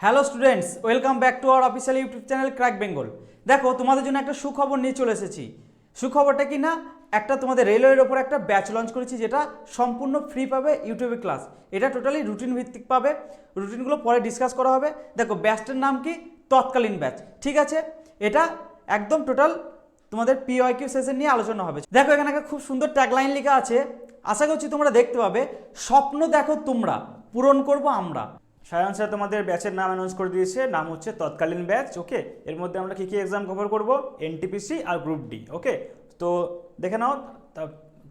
Hello students, welcome back to our official YouTube channel crack Bengal. দেখো, তোমাদের জন্য একটা সুখবর নিয়ে চলে এসেছি। সুখবরটা কি না, একটা তোমাদের রেলওয়ের ওপর একটা ব্যাচ লঞ্চ করেছি, যেটা সম্পূর্ণ ফ্রি পাবে ইউটিউবে ক্লাস। এটা টোটালি রুটিন ভিত্তিক পাবে, রুটিনগুলো পরে ডিসকাস করা হবে। দেখো, ব্যাচটার নাম কি? তৎকালীন ব্যাচ। ঠিক আছে, এটা একদম টোটাল তোমাদের পিওয়াইকিউ সেশন নিয়ে আলোচনা হবে। দেখো, এখানে একটা খুব সুন্দর ট্যাগলাইন লেখা আছে, আশা করছি তোমরা দেখতে পাবে। স্বপ্ন দেখো তোমরা, পূরণ করব আমরা। সায়ন স্যার তোমাদের ব্যাচের নাম অ্যানাউন্স করে দিয়েছে, নাম হচ্ছে তৎকালীন ব্যাচ। ওকে, এর মধ্যে আমরা কী কী এক্সাম কভার করব? এনটিপিসি আর গ্রুপ ডি। ওকে, তো দেখে নাও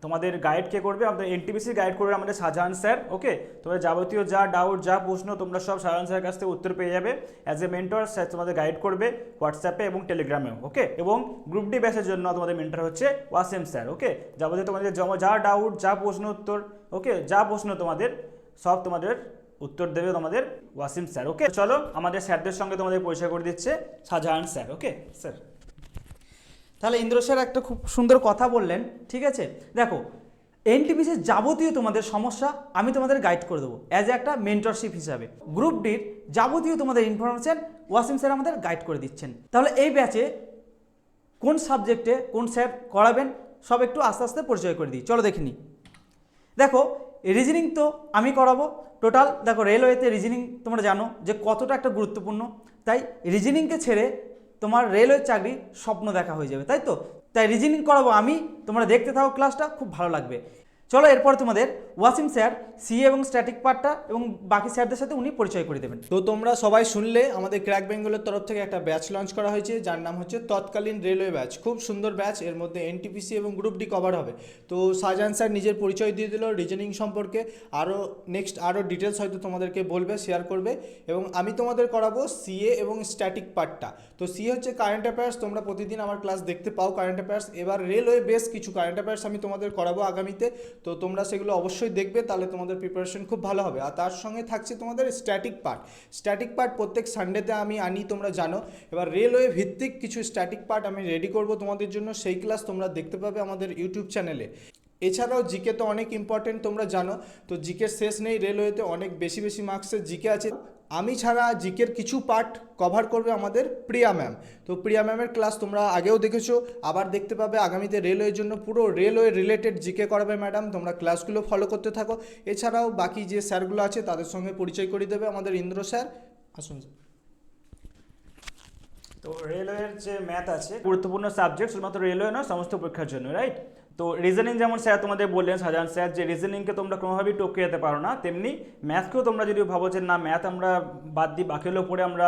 তোমাদের গাইড কে করবে? আমাদের এনটিপিসি গাইড করবে আমাদের শাহজাহান স্যার। ওকে, তোমাদের যাবতীয় যা ডাউট, যা প্রশ্ন, তোমরা সব শাহজাহান স্যারের কাছ থেকে উত্তর পেয়ে যাবে। অ্যাজ এ মেন্টর স্যার তোমাদের গাইড করবে হোয়াটসঅ্যাপে এবং টেলিগ্রামেও। ওকে, এবং গ্রুপ ডি ব্যাচের জন্য তোমাদের মেন্টর হচ্ছে ওয়াসিম স্যার। ওকে, যাবতীয় তোমাদের যা ডাউট, যা প্রশ্ন উত্তর, ওকে, যা প্রশ্ন তোমাদের সব তোমাদের উত্তর দেবে তোমাদের ওয়াসিম স্যার। ওকে, চলো আমাদের স্যারদের সঙ্গে তোমাদের পরিচয় করে দিচ্ছে শাহজাহান স্যার। ওকে স্যার, তাহলে ইন্দ্র স্যার একটা খুব সুন্দর কথা বললেন। ঠিক আছে, দেখো, এনটিপিসির যাবতীয় তোমাদের সমস্যা আমি তোমাদের গাইড করে দেবো অ্যাজ একটা মেন্টরশিপ হিসাবে। গ্রুপ ডির যাবতীয় তোমাদের ইনফরমেশন ওয়াসিম স্যার আমাদের গাইড করে দিচ্ছেন। তাহলে এই ব্যাচে কোন সাবজেক্টে কোন স্যার করাবেন সব একটু আস্তে আস্তে পরিচয় করে দিই, চলো দেখে নিই। দেখো, রিজনিং তো আমি করাবো টোটাল। দেখো, রেলওয়েতে রিজনিং তোমরা জানো যে কতটা একটা গুরুত্বপূর্ণ, তাই রিজনিংকে ছেড়ে তোমার রেলওয়ে চাকরি স্বপ্ন দেখা হয়ে যাবে, তাই তো? তাই রিজনিং করাবো আমি, তোমরা দেখতে থাকো, ক্লাসটা খুব ভালো লাগবে। চলো, এরপর তোমাদের ওয়াসিম স্যার সিএ এবং স্ট্যাটিক পার্টটা এবং বাকি স্যারদের সাথে উনি পরিচয় করে দেবেন। তো তোমরা সবাই শুনলে, আমাদের ক্র্যাক বেঙ্গলের তরফ থেকে একটা ব্যাচ লঞ্চ করা হয়েছে, যার নাম হচ্ছে তৎকালীন রেলওয়ে ব্যাচ। খুব সুন্দর ব্যাচ, এর মধ্যে এনটিপিসি এবং গ্রুপ ডি কভার হবে। তো শাহজাহান স্যার নিজের পরিচয় দিয়ে দিল রিজনিং সম্পর্কে, আরও ডিটেলস হয়তো তোমাদেরকে বলবে, শেয়ার করবে। এবং আমি তোমাদের করাবো সিএ এবং স্ট্যাটিক পার্টটা। তো সিএ হচ্ছে কারেন্ট অ্যাফেয়ার্স, তোমরা প্রতিদিন আমার ক্লাস দেখতে পাও কারেন্ট অ্যাফেয়ার্স। এবার রেলওয়ে বেস কিছু কারেন্ট অ্যাফেয়ার্স আমি তোমাদের করাবো আগামীতে, তো তোমরা সেগুলো অবশ্যই দেখবে, তাহলে তোমাদের প্রিপারেশন খুব ভালো হবে। আর তার সঙ্গে থাকছে তোমাদের স্ট্যাটিক পার্ট প্রত্যেক সানডেতে আমি আনি, তোমরা জানো। এবার রেলওয়ে ভিত্তিক কিছু স্ট্যাটিক পার্ট আমি রেডি করব তোমাদের জন্য, সেই ক্লাস তোমরা দেখতে পাবে আমাদের ইউটিউব চ্যানেলে। এছাড়াও জিকে তো অনেক ইম্পর্টেন্ট, তোমরা জানো। তো জিকের শেষ নেই, রেলওয়েতে অনেক বেশি মার্কসের জিকে আছে। আমি ছাড়া জিকের কিছু পার্ট কভার করবে আমাদের প্রিয়া ম্যাম। তো প্রিয়া ম্যামের ক্লাস তোমরা আগেও দেখেছো, আবার দেখতে পাবে। আগামীতে রেলওয়ের জন্য পুরো রেলওয়ে রিলেটেড জিকে করাবে ম্যাডাম, তোমরা ক্লাসগুলো ফলো করতে থাকো। এছাড়াও বাকি যে স্যারগুলো আছে তাদের সঙ্গে পরিচয় করিয়ে দেবে আমাদের ইন্দ্র স্যার। আসুন স্যার। তো রেলওয়ের যে ম্যাথ আছে গুরুত্বপূর্ণ সাবজেক্ট, শুধুমাত্র রেলওয়ে নয়, সমস্ত পরীক্ষার জন্য, রাইট? তো রিজনিং যেমন স্যার তোমাদের বললেন শাহজাহান স্যার, যে রিজনিংকে তোমরা কোনোভাবেই টপকে যেতে পারো না, তেমনি ম্যাথকেও তোমরা যদি ভাবো যে না ম্যাথ আমরা বাদ দিই, বাকিগুলো পড়ে আমরা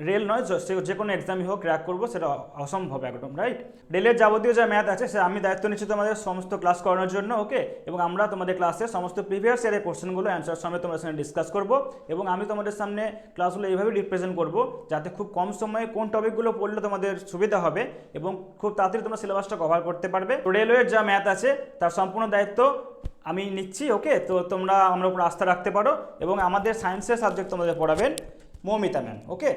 রেল নয় যে কোনো এক্সামই হোক ক্র্যাক করবো, সেটা অসম্ভব একদম, রাইট? রেলের যাবতীয় যা ম্যাথ আছে সে আমি দায়িত্ব নিচ্ছি তোমাদের সমস্ত ক্লাস করানোর জন্য। ওকে, এবং আমরা তোমাদের ক্লাসে সমস্ত প্রিভিয়াস ইয়ারের কোশ্চেনগুলো অ্যান্সার সামনে তোমাদের সামনে ডিসকাস করবো, এবং আমি তোমাদের সামনে ক্লাসগুলো এইভাবে রিপ্রেজেন্ট করবো যাতে খুব কম সময়ে কোন টপিকগুলো পড়লে তোমাদের সুবিধা হবে এবং খুব তাড়াতাড়ি তোমরা সিলেবাসটা কভার করতে পারবে। তো রেলওয়ের যা ম্যাথ আছে তার সম্পূর্ণ দায়িত্ব আমি নিচ্ছি। ওকে, তো তোমরা আমার উপর আস্থা রাখতে পারো, এবং আমাদের সায়েন্সের সাবজেক্ট তোমাদের পড়াবেন মৌমিতা ম্যাম। ওকে,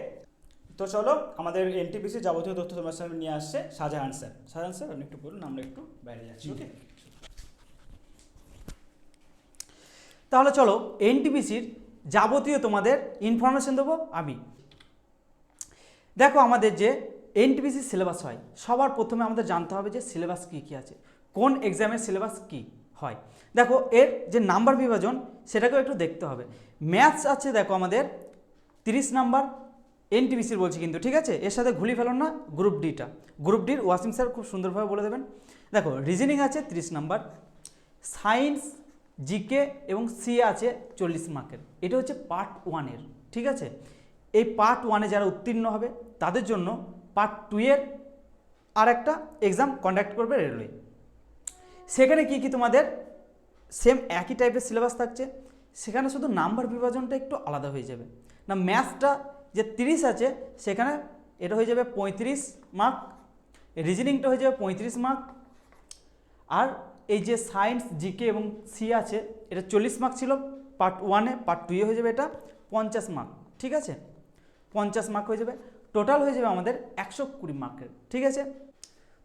তো চলো, আমাদের এনটিপিসি যাবতীয় তথ্য তোমার সামনে নিয়ে আসছে শাহজাহান স্যার। শাহজাহান স্যার, আপনি একটু বলুন, আমরা একটু বাইরে যাচ্ছি। ওকে, তাহলে চলো, এনটিপিসির যাবতীয় তোমাদের ইনফরমেশন দেবো আমি। দেখো, আমাদের যে এনটিপিসির সিলেবাস হয়, সবার প্রথমে আমাদের জানতে হবে যে সিলেবাস কী কী আছে, কোন এক্সামের সিলেবাস কী হয়। দেখো, এর যে নাম্বার বিভাজন সেটাকেও একটু দেখতে হবে। ম্যাথস আছে দেখো আমাদের 30 নাম্বার, এনটিপিসির বলছি কিন্তু, ঠিক আছে? এর সাথে ঘুলি ফেলুন না গ্রুপ ডিটা। গ্রুপ ডির ওয়াসিম স্যার খুব সুন্দরভাবে বলে দেবেন। দেখো, রিজনিং আছে 30 নাম্বার, সায়েন্স, জিকে এবং সিএ আছে 40 মার্কের। এটা হচ্ছে পার্ট 1-এর, ঠিক আছে? এই পার্ট 1-এ যারা উত্তীর্ণ হবে তাদের জন্য পার্ট 2-এর আর একটা এক্সাম কন্ডাক্ট করবে রেলওয়ে। সেখানে কি কি তোমাদের সেম একই টাইপের সিলেবাস থাকছে, সেখানে শুধু নাম্বার বিভাজনটা একটু আলাদা হয়ে যাবে। না, ম্যাথসটা যে 30 আছে সেখানে এটা হয়ে যাবে 35 মার্ক, রিজনিংটা হয়ে যাবে 35 মার্ক, আর এই যে সায়েন্স, জিকে এবং সি আছে এটা 40 মার্ক ছিল পার্ট 1-এ, পার্ট 2-এ হয়ে যাবে এটা 50 মার্ক, ঠিক আছে? 50 মার্ক হয়ে যাবে, টোটাল হয়ে যাবে আমাদের 120 মার্কের, ঠিক আছে?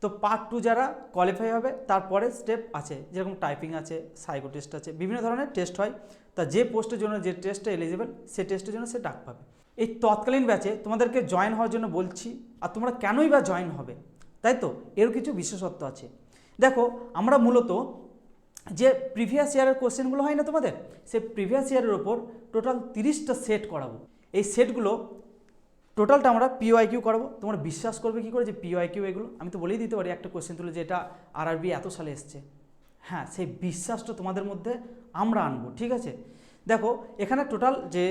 তো পার্ট 2 যারা কোয়ালিফাই হবে তারপরে স্টেপ আছে, যেরকম টাইপিং আছে, সাইকো টেস্ট আছে, বিভিন্ন ধরনের টেস্ট হয়। তা যে পোস্টের জন্য যে টেস্টটা এলিজিবল সে টেস্টের জন্য সে ডাক পাবে। এই তৎকালীন ব্যাচে তোমাদেরকে জয়েন হওয়ার জন্য বলছি, আর তোমরা কেনই বা জয়েন হবে, তাই তো? এর কিছু বিশেষত্ব আছে। দেখো, আমরা মূলত যে প্রিভিয়াস ইয়ারের কোশ্চেনগুলো হয় না তোমাদের, সেই প্রিভিয়াস ইয়ারের ওপর টোটাল 30টা সেট করাবো। এই সেটগুলো টোটালটা আমরা PYQ করাবো। তোমরা বিশ্বাস করবে কী করে যে PYQ এগুলো? আমি তো বলেই দিতে পারি একটা কোশ্চেন তুলে যে এটা RRB এত সালে এসছে। হ্যাঁ, সেই বিশ্বাসটা তোমাদের মধ্যে আমরা আনবো, ঠিক আছে? দেখো, এখানে টোটাল যে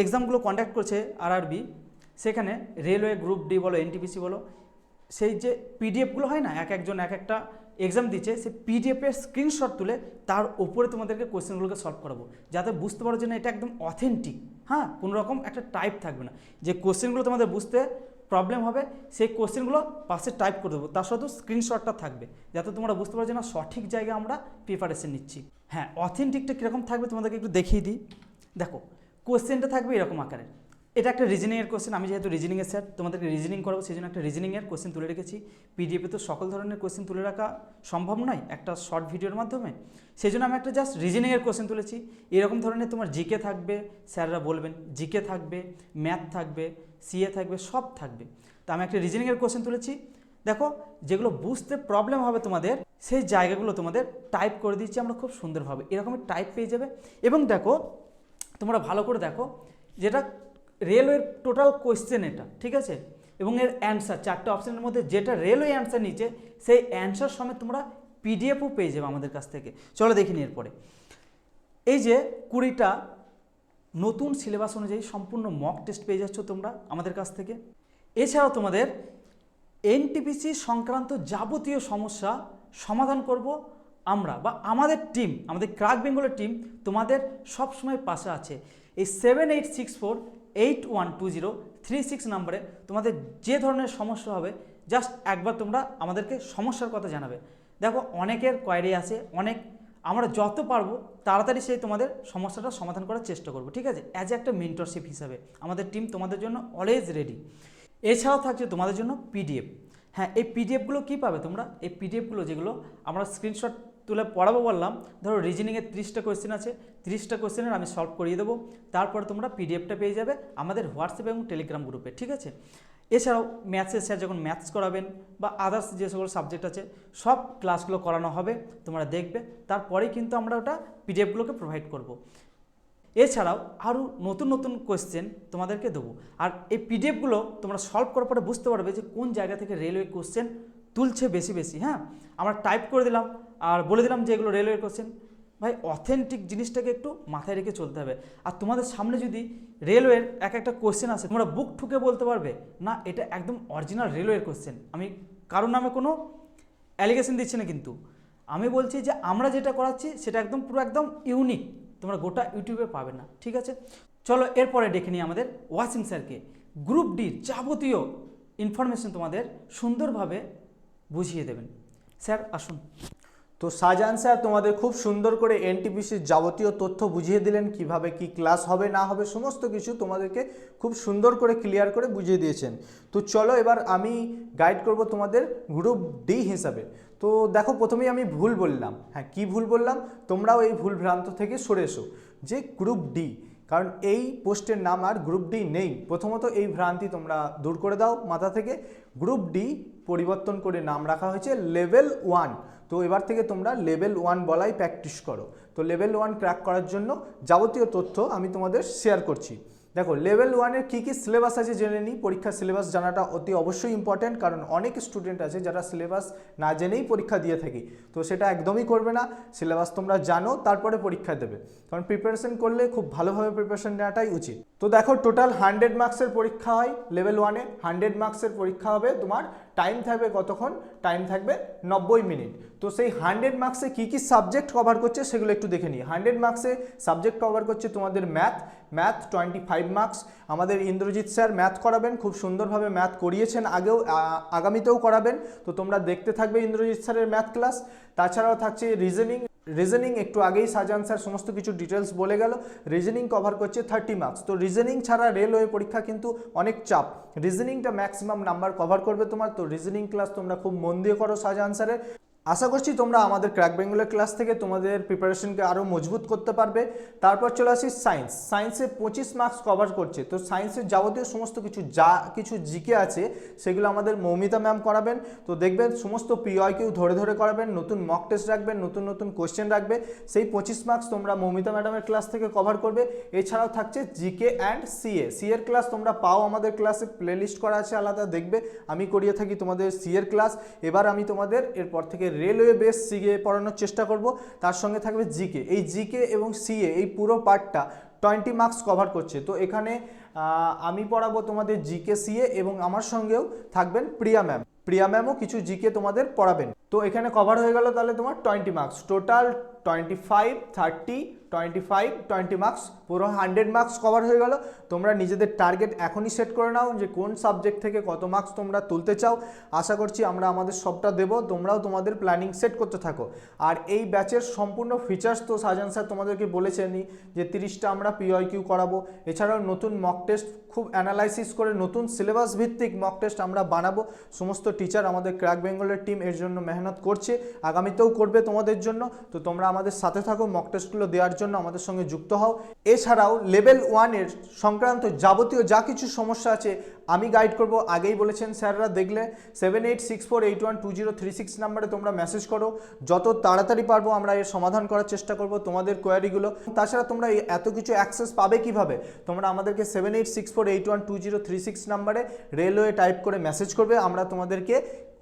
এক্সামগুলো কন্ডাক্ট করছে RRB, সেখানে রেলওয়ে, গ্রুপ ডি বলো, NTPC বলো, সেই যে পিডিএফগুলো হয় না, একজন এক একটা এক্সাম দিচ্ছে, সেই পিডিএফের স্ক্রিনশট তুলে তার ওপরে তোমাদেরকে কোয়েশ্চেনগুলোকে সলভ করাবো, যাতে বুঝতে পারো যে না এটা একদম অথেন্টিক। হ্যাঁ, কোনো রকম একটা টাইপ থাকবে না। যে কোয়েশ্চেনগুলো তোমাদের বুঝতে প্রবলেম হবে সেই কোয়েশ্চেনগুলো পাশে টাইপ করে দেবো, তার সাথে স্ক্রিনশটটা থাকবে, যাতে তোমরা বুঝতে পারো যে না সঠিক জায়গায় আমরা প্রিপারেশন নিচ্ছি। হ্যাঁ, অথেন্টিকটা কীরকম থাকবে তোমাদেরকে একটু দেখিয়ে দিই। দেখো, কোয়েশ্চেনটা থাকবে এরকম আকারের। এটা একটা রিজনিংয়ের কোশ্চেন, আমি যেহেতু রিজনিংয়ের স্যার, তোমাদেরকে রিজনিং করাবো, সেই জন্য একটা রিজনিংয়ের কোশ্চেন তুলে রেখেছি। পিডিএফে তো সকল ধরনের কোশ্চেন তুলে রাখা সম্ভব নয় একটা শর্ট ভিডিওর মাধ্যমে, সেই জন্য আমি একটা জাস্ট রিজনিংয়ের কোশ্চেন তুলেছি। এরকম ধরনের তোমার জিকে থাকবে, স্যাররা বলবেন, জিকে থাকবে, ম্যাথ থাকবে, সিএ থাকবে, সব থাকবে। তো আমি একটা রিজনিংয়ের কোশ্চেন তুলেছি। দেখো, যেগুলো বুঝতে প্রবলেম হবে তোমাদের, সেই জায়গাগুলো তোমাদের টাইপ করে দিচ্ছি আমরা খুব সুন্দরভাবে, এরকমই টাইপ পেয়ে যাবে। এবং দেখো, তোমরা ভালো করে দেখো, যেটা রেলওয়ের টোটাল কোয়েশ্চেন এটা, ঠিক আছে? এবং এর অ্যান্সার 4টে অপশানের মধ্যে যেটা রেলওয়ে অ্যান্সার নিচে, সেই অ্যান্সার সমেত তোমরা পিডিএফও পেয়ে যাবে আমাদের কাছ থেকে। চলো দেখি নি এরপরে। এই যে 20টা নতুন সিলেবাস অনুযায়ী সম্পূর্ণ মক টেস্ট পেয়ে যাচ্ছ তোমরা আমাদের কাছ থেকে। এছাড়াও তোমাদের এনটিপিসি সংক্রান্ত যাবতীয় সমস্যা সমাধান করব আমরা, বা আমাদের টিম, আমাদের ক্র্যাক বেঙ্গলের টিম তোমাদের সবসময় পাশে আছে। এই 7864812036 নম্বরে তোমাদের যে ধরনের সমস্যা হবে, জাস্ট একবার তোমরা আমাদেরকে সমস্যার কথা জানাবে। দেখো, অনেকের কোয়ারি আছে, আমরা যত পারবো তাড়াতাড়ি সেই তোমাদের সমস্যাটা সমাধান করার চেষ্টা করব, ঠিক আছে? অ্যাজ একটা মেন্টরশিপ হিসাবে আমাদের টিম তোমাদের জন্য অলওয়েজ রেডি। এছাড়াও থাকছে তোমাদের জন্য পিডিএফ। হ্যাঁ, এই পিডিএফগুলো কী পাবে তোমরা? এই পিডিএফগুলো যেগুলো আমরা স্ক্রিনশট তুলে পড়াবো বললাম, ধরো রিজনিংয়ের 30টা কোয়েশ্চেন আছে, 30টা কোয়েশ্চেনের আমি সলভ করিয়ে দেবো, তারপর তোমরা পিডিএফটা পেয়ে যাবে আমাদের হোয়াটসঅ্যাপ এবং টেলিগ্রাম গ্রুপে, ঠিক আছে? এছাড়াও ম্যাথসের স্যার যখন ম্যাথস করাবেন বা আদার্স যে সকল সাবজেক্ট আছে, সব ক্লাসগুলো করানো হবে, তোমরা দেখবে, তারপরেই কিন্তু আমরা ওটা পিডিএফগুলোকে প্রোভাইড করব। এছাড়াও আরও নতুন নতুন কোয়েশ্চেন তোমাদেরকে দেবো, আর এই পিডিএফগুলো তোমরা সলভ করার পরে বুঝতে পারবে যে কোন জায়গা থেকে রেলওয়ে কোয়েশ্চেন তুলছে বেশি বেশি। হ্যাঁ, আমরা টাইপ করে দিলাম আর বলে দিলাম যে এগুলো রেলওয়ে কোয়েশ্চেন। ভাই, অথেন্টিক জিনিসটাকে একটু মাথায় রেখে চলতে হবে। আর তোমাদের সামনে যদি রেলওয়ের এক একটা কোয়েশ্চেন আসে, তোমরা বুক ঠুকে বলতে পারবে না এটা একদম অরিজিনাল রেলওয়ের কোয়েশ্চেন। আমি কারোর নামে কোনো অ্যালিগেশন দিচ্ছি না, কিন্তু আমি বলছি যে আমরা যেটা করাচ্ছি সেটা একদম পুরো একদম ইউনিক, তোমরা গোটা ইউটিউবে পাবে না, ঠিক আছে? চলো এরপরে ডেকে নিই আমাদের ওয়াসিম স্যারকে। গ্রুপ ডির যাবতীয় ইনফরমেশন তোমাদের সুন্দরভাবে বুঝিয়ে দেবেন। স্যার আসুন। তো শাহজাহান স্যার তোমাদের খুব সুন্দর করে এনটিপিসির যাবতীয় তথ্য বুঝিয়ে দিলেন, কিভাবে কি ক্লাস হবে না হবে সমস্ত কিছু তোমাদেরকে খুব সুন্দর করে ক্লিয়ার করে বুঝিয়ে দিয়েছেন। তো চলো এবার আমি গাইড করব তোমাদের গ্রুপ ডি হিসাবে। তো দেখো, প্রথমেই আমি ভুল বললাম। হ্যাঁ, কি ভুল বললাম? তোমরাও এই ভুল ভ্রান্ত থেকে সরে এসো যে গ্রুপ ডি, কারণ এই পোস্টের নাম আর গ্রুপ ডি নেই। প্রথমত এই ভ্রান্তি তোমরা দূর করে দাও মাথা থেকে। গ্রুপ ডি পরিবর্তন করে নাম রাখা হয়েছে লেভেল 1। তো এবার থেকে তোমরা লেভেল 1 বলাই প্র্যাকটিস করো। তো লেভেল 1 ক্র্যাক করার জন্য যাবতীয় তথ্য আমি তোমাদের শেয়ার করছি। দেখো, লেভেল 1-এর কী কী সিলেবাস আছে জেনে নিই। পরীক্ষার সিলেবাস জানাটা অতি অবশ্যই ইম্পর্ট্যান্ট, কারণ অনেক স্টুডেন্ট আছে যারা সিলেবাস না জেনেই পরীক্ষা দিয়ে থাকি। তো সেটা একদমই করবে না, সিলেবাস তোমরা জানো তারপরে পরীক্ষা দেবে, কারণ প্রিপারেশন করলে খুব ভালোভাবে প্রিপারেশন নেওয়াটাই উচিত। তো দেখো, টোটাল 100 মার্কসের পরীক্ষা হয় লেভেল 1-এ। 100 মার্কসের পরীক্ষা হবে, তোমার টাইম থাকবে কতক্ষণ? টাইম থাকবে 90 মিনিট। তো সেই 100 মার্কসে কী কী সাবজেক্ট কভার করছে সেগুলো একটু দেখে নিই। 100 মার্কসে সাবজেক্ট কভার করছে তোমাদের ম্যাথ 25 মার্কস। আমাদের ইন্দ্রজিৎ স্যার ম্যাথ করাবেন, খুব সুন্দরভাবে ম্যাথ করিয়েছেন আগেও, আগামীতেও করাবেন। তো তোমরা দেখতে থাকবে ইন্দ্রজিৎ স্যারের ম্যাথ ক্লাস। তাছাড়াও থাকছে রিজনিং একটু আগেই শাহজাহান স্যার সমস্ত কিছু ডিটেলস বলে গেল। রিজনিং কভার করছে 30 মার্কস। তো রিজনিং ছাড়া রেলওয়ে পরীক্ষা কিন্তু অনেক চাপ, রিজনিংটা ম্যাক্সিমাম নাম্বার কভার করবে তোমার। তো রিজনিং ক্লাস তোমরা খুব মন দিয়ে করো শাহজাহান স্যারের। আশা করছি তোমরা আমাদের ক্র্যাক বেঙ্গলের ক্লাস থেকে তোমাদের প্রিপারেশনকে আরও মজবুত করতে পারবে। তারপর চলে আসি সায়েন্সে 25 মার্কস কভার করছে। তো সায়েন্সের যাবতীয় সমস্ত কিছু যা কিছু জিকে আছে সেগুলো আমাদের মৌমিতা ম্যাম করাবেন। তো দেখবেন সমস্ত পিওয়াইকিউ ধরে ধরে করাবেন, নতুন মক টেস্ট রাখবেন, নতুন নতুন কোশ্চেন রাখবে। সেই 25 মার্কস তোমরা মৌমিতা ম্যাডামের ক্লাস থেকে কভার করবে। এছাড়াও থাকছে জিকে অ্যান্ড সি এর ক্লাস তোমরা পাও আমাদের ক্লাসে, প্লেলিস্ট করা আছে আলাদা, দেখবে আমি করিয়ে থাকি তোমাদের সি এর ক্লাস। এবার আমি তোমাদের এরপর থেকে রেলওয়ে বেস সিএ পড়ানোর চেষ্টা করব, তার সঙ্গে থাকবে জিকে। এই জিকে এবং সিএ এই পুরো পার্টটা 20 মার্কস কভার করছে। তো এখানে আমি পড়াবো তোমাদের জিকে সিএ এবং আমার সঙ্গেও থাকবেন প্রিয়া ম্যামও কিছু জিকে তোমাদের পড়াবেন। তো এখানে কভার হয়ে গেল তাহলে তোমার 20 মার্কস, টোটাল 25, 30, 25, 20 মার্কস, পুরো 100 মার্কস কভার হয়ে গেল। তোমরা নিজেদের টার্গেট এখনই সেট করে নাও যে কোন সাবজেক্ট থেকে কত মার্কস তোমরা তুলতে চাও। আশা করছি আমরা আমাদের সবটা দেবো, তোমরাও তোমাদের প্ল্যানিং সেট করতে থাকো। আর এই ব্যাচের সম্পূর্ণ ফিচার্স তো সাজান স্যার তোমাদেরকে বলেছেনই যে 30টা আমরা পিওয়াইকিউ করাবো। এছাড়াও নতুন মক টেস্ট খুব অ্যানালাইসিস করে নতুন সিলেবাস ভিত্তিক মক টেস্ট আমরা বানাবো। সমস্ত টিচার আমাদের ক্র্যাক বেঙ্গলের টিম এর জন্য মেহনত করছে, আগামীতেও করবে তোমাদের জন্য। তো তোমরা আমাদের সাথে থাকো, মক টেস্টগুলো দেওয়ার জন্য আমাদের সঙ্গে যুক্ত হও। এছাড়াও লেভেল 1-এর সংক্রান্ত যাবতীয় যা কিছু সমস্যা আছে আমি গাইড করব। আগেই বলেছেন স্যাররা, দেখলে 7864812036 নাম্বারে তোমরা মেসেজ করো, যত তাড়াতাড়ি পারবো আমরা এর সমাধান করার চেষ্টা করব তোমাদের কোয়ারিগুলো। তাছাড়া তোমরা এত কিছু অ্যাক্সেস পাবে কিভাবে, তোমরা আমাদেরকে 7864812036 নাম্বারে রেলওয়ে টাইপ করে মেসেজ করবে, আমরা তোমাদেরকে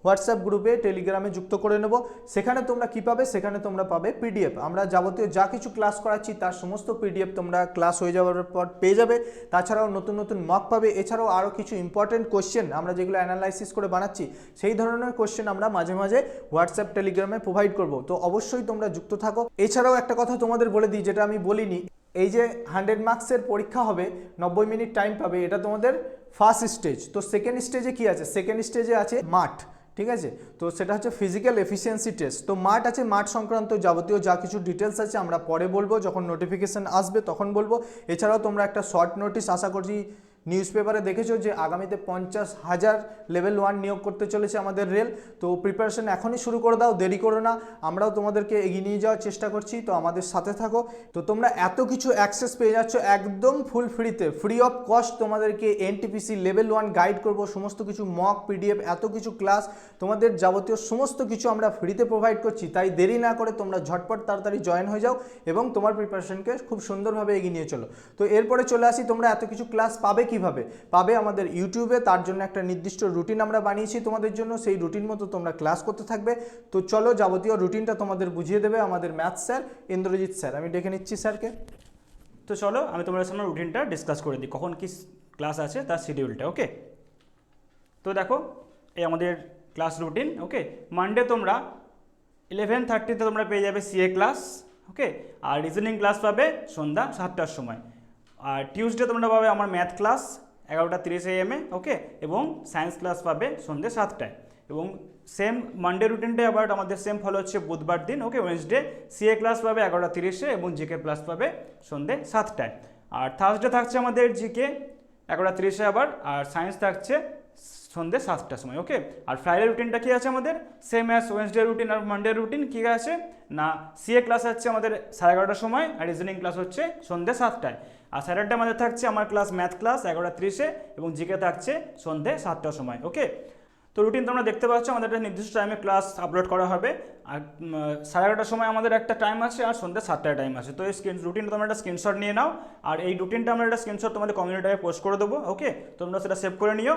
হোয়াটসঅ্যাপ গ্রুপে টেলিগ্রামে যুক্ত করে নেব। সেখানে তোমরা কি পাবে, সেখানে তোমরা পাবে পিডিএফ। আমরা যাবতীয় যা কিছু ক্লাস করাচ্ছি তার সমস্ত পিডিএফ তোমরা ক্লাস হয়ে যাওয়ার পর পেয়ে যাবে। তাছাড়াও নতুন নতুন মক পাবে। এছাড়াও আরও কিছু ইম্পর্টেন্ট কোশ্চেন আমরা যেগুলো অ্যানালাইসিস করে বানাচ্ছি সেই ধরনের কোশ্চেন আমরা মাঝে মাঝে হোয়াটসঅ্যাপ টেলিগ্রামে প্রোভাইড করব। তো অবশ্যই তোমরা যুক্ত থাকো। এছাড়াও একটা কথা তোমাদের বলে দিই যেটা আমি বলিনি, এই যে 100 মার্কসের পরীক্ষা হবে, 90 মিনিট টাইম পাবে, এটা তোমাদের ফার্স্ট স্টেজ। তো সেকেন্ড স্টেজে কি আছে, সেকেন্ড স্টেজে আছে মাঠ, ঠিক আছে। তো সেটা হচ্ছে ফিজিক্যাল এফিসিয়েন্সি টেস্ট। তো মাঠ আছে, মাঠ সংক্রান্ত যাবতীয় যা কিছু ডিটেলস আছে আমরা পরে বলবো, যখন নোটিফিকেশান আসবে তখন বলবো। এছাড়াও তোমরা একটা শর্ট নোটিশ আশা করছি নিউজ পেপারে দেখেছো যে আগামীতে 50,000 লেভেল 1 নিয়োগ করতে চলেছে আমাদের রেল। তো প্রিপারেশন এখনই শুরু করে দাও, দেরি করো না, আমরাও তোমাদেরকে এগিয়ে নিয়ে যাওয়ার চেষ্টা করছি। তো আমাদের সাথে থাকো। তো তোমরা এত কিছু অ্যাক্সেস পেয়ে যাচ্ছ একদম ফুল ফ্রিতে, ফ্রি অফ কস্ট। তোমাদেরকে এনটিপিসি লেভেল 1 গাইড করব, সমস্ত কিছু মক পিডিএফ, এত কিছু ক্লাস, তোমাদের যাবতীয় সমস্ত কিছু আমরা ফ্রিতে প্রোভাইড করছি। তাই দেরি না করে তোমরা ঝটপট তাড়াতাড়ি জয়েন হয়ে যাও এবং তোমার প্রিপারেশনকে খুব সুন্দরভাবে এগিয়ে নিয়ে চলো। তো এরপরে চলে আসি, তোমরা এত কিছু ক্লাস পাবে কিভাবে, পাবে আমাদের ইউটিউবে। তার জন্য একটা নির্দিষ্ট রুটিন আমরা বানিয়েছি তোমাদের জন্য, সেই রুটিন মতো তোমরা ক্লাস করতে থাকবে। তো চলো, যাবতীয় রুটিনটা তোমাদের বুঝিয়ে দেবে আমাদের ম্যাথস স্যার ইন্দ্রজিৎ স্যার। আমি ডেকে নিচ্ছি স্যারকে। তো চলো আমি তোমাদের সামনে রুটিনটা ডিসকাস করে দিই, কখন কি ক্লাস আছে তার শিডিউলটা। ওকে, তো দেখো এই আমাদের ক্লাস রুটিন। ওকে, মানডে তোমরা 11:30-তে তোমরা পেয়ে যাবে সিএ ক্লাস। ওকে, আর রিজনিং ক্লাস পাবে সন্ধ্যা 7টার সময়। আর টিউসডে তোমরা পাবে আমার ম্যাথ ক্লাস 11:30 AM। ওকে, এবং সায়েন্স ক্লাস পাবে সন্ধ্যে 7টায়। এবং সেম মানডে রুটিনটাই আবার আমাদের সেম ফলো হচ্ছে বুধবার দিন। ওকে, ওয়েডনেসডে সিএ ক্লাস পাবে 11:30-এ এবং জিকে ক্লাস পাবে সন্ধ্যে 7টায়। আর থার্সডে থাকছে আমাদের জিকে 11:30-এ আবার, আর সায়েন্স থাকছে সন্ধ্যে 7টার সময়। ওকে, আর ফ্রাইডে রুটিনটা কী আছে আমাদের, সেম অ্যাজ ওয়েডনেসডে রুটিন আর মানডে রুটিন। কী আছে না, সিএ ক্লাস হচ্ছে আমাদের 11:30টার সময়, আর রিজনিং ক্লাস হচ্ছে সন্ধ্যে 7টায়। আর স্যাটারডে আমাদের থাকছে আমার ক্লাস ম্যাথ ক্লাস 11:30-এ এবং জিকে থাকছে সন্ধ্যে 7টার সময়। ওকে, তো রুটিন তোমরা দেখতে পাচ্ছ, আমাদের একটা নির্দিষ্ট টাইমে ক্লাস আপলোড করা হবে। আর 11:30টার সময় আমাদের একটা টাইম আছে, আর সন্ধ্যে 7টায় টাইম আছে। তো এই রুটিনটা তোমরা একটা স্ক্রিনশট নিয়ে নাও, আর এই রুটিনটা আমরা একটা স্ক্রিনশট তোমাদের কমিউনিটিতে পোস্ট করে দেবো। ওকে, তোমরা সেটা সেভ করে নিও।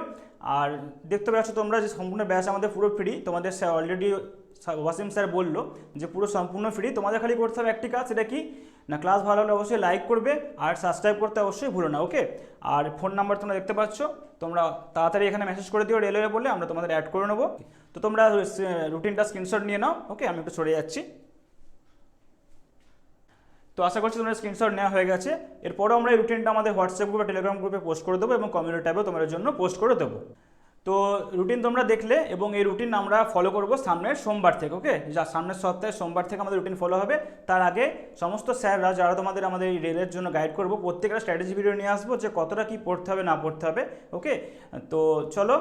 আর দেখতে পাচ্ছ তোমরা যে সম্পূর্ণ ব্যাচ আমাদের পুরো ফ্রি। তোমাদের স্যার অলরেডি ওয়াসিম স্যার বললো যে পুরো সম্পূর্ণ ফ্রি। তোমাদের খালি করতে হবে একটি কাজ, সেটা কি না, ক্লাস ভালো হলে অবশ্যই লাইক করবে আর সাবস্ক্রাইব করতে অবশ্যই ভুলো না। ওকে, আর ফোন নাম্বার তোমরা দেখতে পাচ্ছ, তোমরা তাড়াতাড়ি এখানে মেসেজ করে দিও রেলওয়ে বলে, আমরা তোমাদের অ্যাড করে নেবো। তো তোমরা রুটিনটা স্ক্রিনশট নিয়ে নাও। ওকে, আমি একটু সরে যাচ্ছি। তো আশা করছি তোমাদের স্ক্রিনশট নেওয়া হয়ে গেছে। এরপরও আমরা এই রুটিনটা আমাদের হোয়াটসঅ্যাপ গ্রুপে টেলিগ্রাম গ্রুপে পোস্ট করে দেবো এবং কমিউনিটি ট্যাবেও তোমাদের জন্য পোস্ট করে দেবো। তো রুটিন তোমরা দেখলে, এবং এই রুটিন আমরা ফলো করব সামনের সোমবার থেকে। ওকে, যা সামনের সপ্তাহে সোমবার থেকে আমাদের রুটিন ফলো হবে। তার আগে সমস্ত স্যাররা যারা তোমাদের আমাদের এই রেলের জন্য গাইড করবো, প্রত্যেকটা স্ট্র্যাটেজি ভিডিও নিয়ে আসবো যে কতটা কী পড়তে হবে না পড়তে হবে। ওকে, তো চলো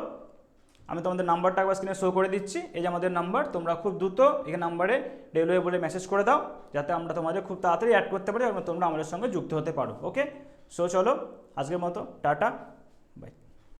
আমি তোমাদের নাম্বারটা একবার স্ক্রিনে শো করে দিচ্ছি। এই যে আমাদের নাম্বার, তোমরা খুব দ্রুত এই নাম্বারে রেলওয়ে বলে মেসেজ করে দাও, যাতে আমরা তোমাদের খুব তাড়াতাড়ি অ্যাড করতে পারি এবং তোমরা আমাদের সঙ্গে যুক্ত হতে পারো। ওকে, সো চলো আজকের মতো টাটা।